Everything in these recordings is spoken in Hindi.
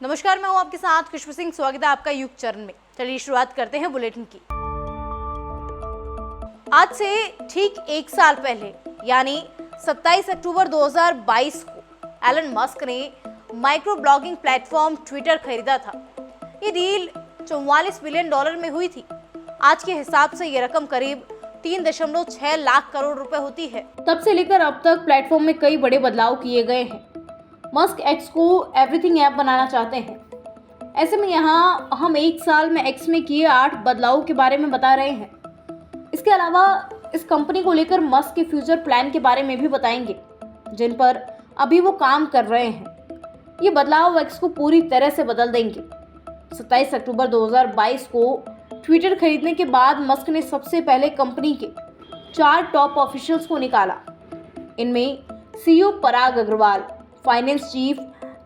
नमस्कार, मैं हूं आपके साथ खुशबू सिंह। स्वागत है आपका युग चरण में। चलिए शुरुआत करते हैं बुलेटिन की। आज से ठीक एक साल पहले यानी 27 अक्टूबर 2022 को एलन मस्क ने माइक्रो ब्लॉगिंग प्लेटफॉर्म ट्विटर खरीदा था। ये डील $44 बिलियन में हुई थी। आज के हिसाब से ये रकम करीब 3.6 लाख करोड़ रुपए होती है। तब से लेकर अब तक प्लेटफॉर्म में कई बड़े बदलाव किए गए हैं। मस्क एक्स को एवरीथिंग ऐप बनाना चाहते हैं। ऐसे में यहाँ हम एक साल में एक्स में किए 8 बदलावों के बारे में बता रहे हैं। इसके अलावा इस कंपनी को लेकर मस्क के फ्यूचर प्लान के बारे में भी बताएंगे, जिन पर अभी वो काम कर रहे हैं। ये बदलाव एक्स को पूरी तरह से बदल देंगे। 27 अक्टूबर 2022 को ट्विटर खरीदने के बाद मस्क ने सबसे पहले कंपनी के 4 टॉप ऑफिशियल्स को निकाला। इनमें सीईओ पराग अग्रवाल, फाइनेंस चीफ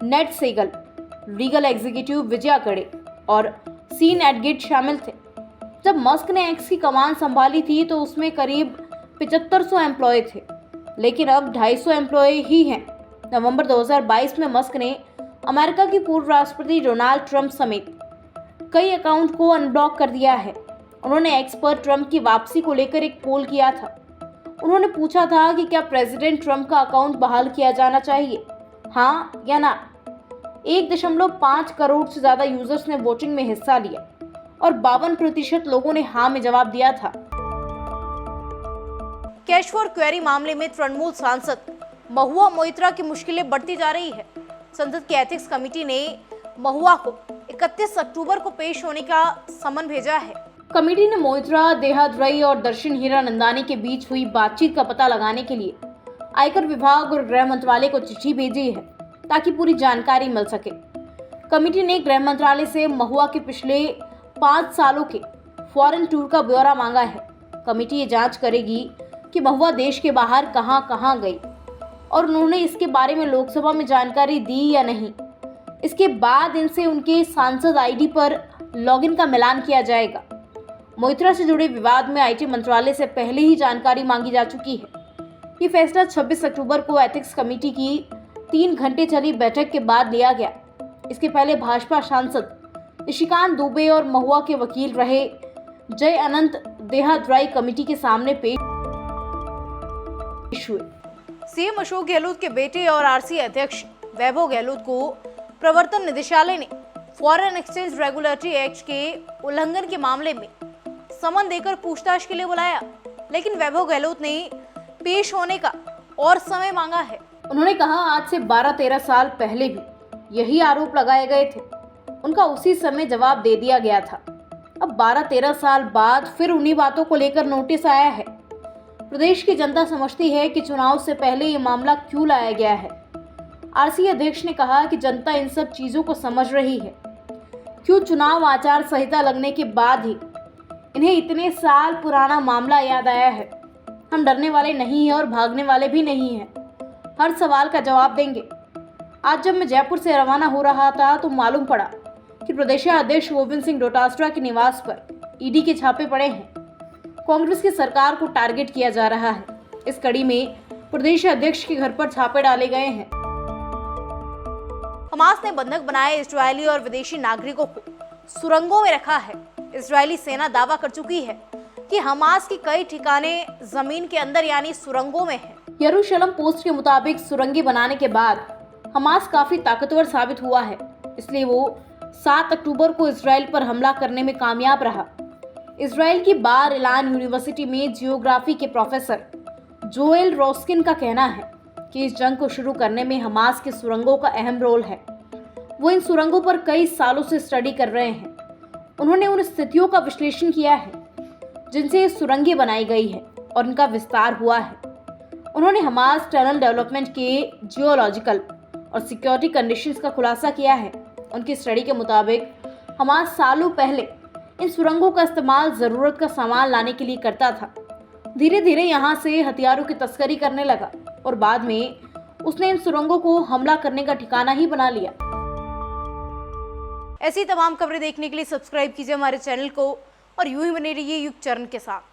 नेड सेगल, लीगल एग्जीक्यूटिव विजया कड़े और सीन एडगिट शामिल थे। जब मस्क ने एक्स की कमान संभाली थी तो उसमें करीब 7500 एम्प्लॉय थे, लेकिन अब 250 एम्प्लॉय ही हैं। नवंबर 2022 में मस्क ने अमेरिका की पूर्व राष्ट्रपति डोनाल्ड ट्रंप समेत कई अकाउंट को अनब्लॉक कर दिया है। उन्होंने एक्स पर ट्रंप की वापसी को लेकर एक पोल किया था। उन्होंने पूछा था कि क्या प्रेसिडेंट ट्रंप का अकाउंट बहाल किया जाना चाहिए, हाँ या ना। 1.5 करोड़ से ज्यादा यूजर्स ने वोटिंग में हिस्सा लिया और 52% लोगों ने हाँ में जवाब दिया था। कैश फॉर क्वेरी मामले में तृणमूल सांसद महुआ मोइत्रा की मुश्किलें बढ़ती जा रही है। संसद की एथिक्स कमेटी ने महुआ को 31 अक्टूबर को पेश होने का समन भेजा है। कमेटी ने मोइत्रा, देहाद्रई और दर्शन हीरानंदानी के बीच हुई बातचीत का पता लगाने के लिए आयकर विभाग और गृह मंत्रालय को चिट्ठी भेजी है, ताकि पूरी जानकारी मिल सके। कमेटी ने गृह मंत्रालय से महुआ के पिछले 5 सालों के फॉरेन टूर का ब्यौरा मांगा है। कमेटी ये जांच करेगी कि महुआ देश के बाहर कहां गई और उन्होंने इसके बारे में लोकसभा में जानकारी दी या नहीं। इसके बाद इनसे उनके सांसद आईडी पर लॉगिन का मिलान किया जाएगा। मोइत्रा से जुड़े विवाद में आईटी मंत्रालय से पहले ही जानकारी मांगी जा चुकी है। ये फैसला 26 अक्टूबर को एथिक्स कमेटी की 3 घंटे चली बैठक के बाद लिया गया। इसके पहले भाजपा सांसद निशिकांत दुबे और महुआ के वकील रहे जय अनंत देहाद्रई कमेटी के सामने पेश हुए। सीएम अशोक गहलोत के बेटे और आरसी अध्यक्ष वैभव गहलोत को प्रवर्तन निदेशालय ने फॉरेन एक्सचेंज रेगुलेटरी एक्ट के उल्लंघन के मामले में समन देकर पूछताछ के लिए बुलाया, लेकिन वैभव गहलोत ने पेश होने का और समय मांगा है। उन्होंने कहा, आज से 12-13 साल पहले भी यही आरोप लगाए गए थे। उनका उसी समय जवाब दे दिया गया था। अब 12-13 साल बाद फिर उन्हीं बातों को लेकर नोटिस आया है। प्रदेश की जनता समझती है कि चुनाव से पहले ये मामला क्यों लाया गया है। आरसी अध्यक्ष ने कहा कि जनता इन सब चीजों को समझ रही है। क्यों चुनाव आचार संहिता लगने के बाद ही इन्हें इतने साल पुराना मामला याद आया है। हम डरने वाले नहीं हैं और भागने वाले भी नहीं हैं। हर सवाल का जवाब देंगे। आज जब मैं जयपुर से रवाना हो रहा था तो मालूम पड़ा कि प्रदेशाध्यक्ष गोविंद सिंह डोटासरा के निवास पर ईडी के छापे पड़े हैं। कांग्रेस की सरकार को टारगेट किया जा रहा है। इस कड़ी में प्रदेशाध्यक्ष के घर पर छापे डाले गए हैं। हमास ने बंधक बनाए इजरायली और विदेशी नागरिकों को सुरंगों में रखा है। इजरायली सेना दावा कर चुकी है कि हमास की कई ठिकाने जमीन के अंदर यानी सुरंगों में है। यरूशलेम पोस्ट के मुताबिक सुरंगें बनाने के बाद हमास काफी ताकतवर साबित हुआ है, इसलिए वो 7 अक्टूबर को इजराइल पर हमला करने में कामयाब रहा। इजराइल की बार इलान यूनिवर्सिटी में जियोग्राफी के प्रोफेसर जोएल रोस्किन का कहना है कि इस जंग को शुरू करने में हमास के सुरंगों का अहम रोल है। वो इन सुरंगों पर कई सालों से स्टडी कर रहे हैं। उन्होंने उन स्थितियों का विश्लेषण किया है जिनसे सुरंगें बनाई गई है और इनका विस्तार हुआ है। उन्होंने हमास टनल डेवलपमेंट के जियोलॉजिकल और सिक्योरिटी कंडीशंस का खुलासा किया है। उनकी स्टडी के मुताबिक हमास सालों पहले इन सुरंगों का इस्तेमाल ज़रूरत का सामान लाने के लिए करता था। धीरे धीरे यहाँ से हथियारों की तस्करी करने लगा और बाद में उसने इन सुरंगों को हमला करने का ठिकाना ही बना लिया। ऐसी तमाम खबरें देखने के लिए सब्सक्राइब कीजिए हमारे चैनल को और यूं ही बने रहिए युग चरण के साथ।